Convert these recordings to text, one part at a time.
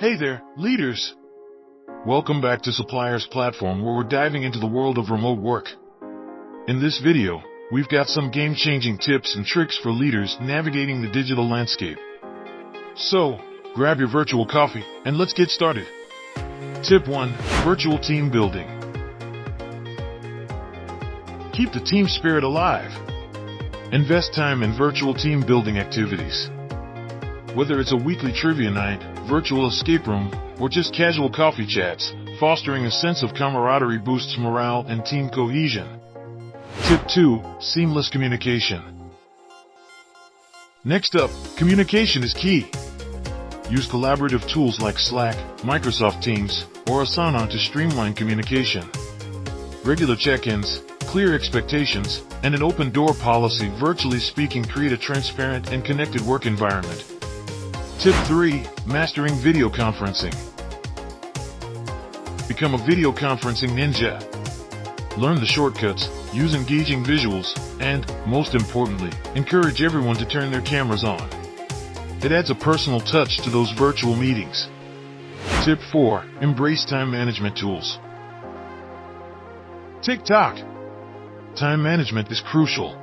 Hey there, leaders! Welcome back to Supplier's platform, where we're diving into the world of remote work. In this video, we've got some game-changing tips and tricks for leaders navigating the digital landscape. So, grab your virtual coffee and let's get started. Tip 1. Virtual team building. Keep the team spirit alive. Invest time in virtual team building activities. Whether it's a weekly trivia night, virtual escape room, or just casual coffee chats, fostering a sense of camaraderie boosts morale and team cohesion. Tip 2. Seamless communication. Next up, communication is key. Use collaborative tools like Slack, Microsoft Teams, or Asana to streamline communication. Regular check-ins, clear expectations, and an open-door policy, virtually speaking, create a transparent and connected work environment. Tip 3. Mastering video conferencing. Become a video conferencing ninja. Learn the shortcuts, use engaging visuals, and, most importantly, encourage everyone to turn their cameras on. It adds a personal touch to those virtual meetings. Tip 4. Embrace time management tools. Tick-tock. Time management is crucial.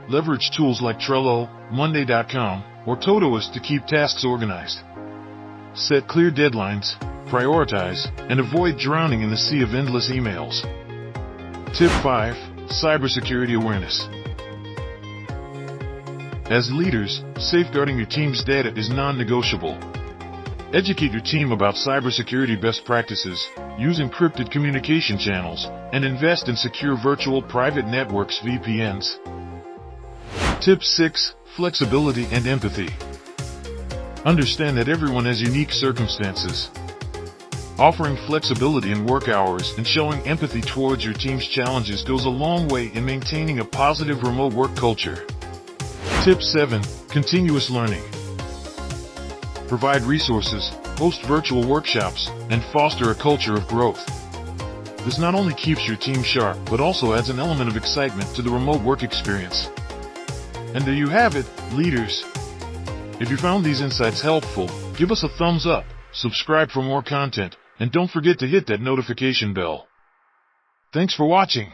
Leverage tools like Trello, Monday.com, or Todoist to keep tasks organized. Set clear deadlines, prioritize, and avoid drowning in the sea of endless emails. Tip 5. Cybersecurity Awareness. As leaders, safeguarding your team's data is non-negotiable. Educate your team about cybersecurity best practices, use encrypted communication channels, and invest in secure virtual private networks (VPNs). Tip 6. Flexibility and empathy. Understand that everyone has unique circumstances. Offering flexibility in work hours and showing empathy towards your team's challenges goes a long way in maintaining a positive remote work culture. Tip 7. Continuous learning. Provide resources, host virtual workshops, and foster a culture of growth. This not only keeps your team sharp, but also adds an element of excitement to the remote work experience. And there you have it, leaders. If you found these insights helpful, give us a thumbs up, subscribe for more content, and don't forget to hit that notification bell. Thanks for watching.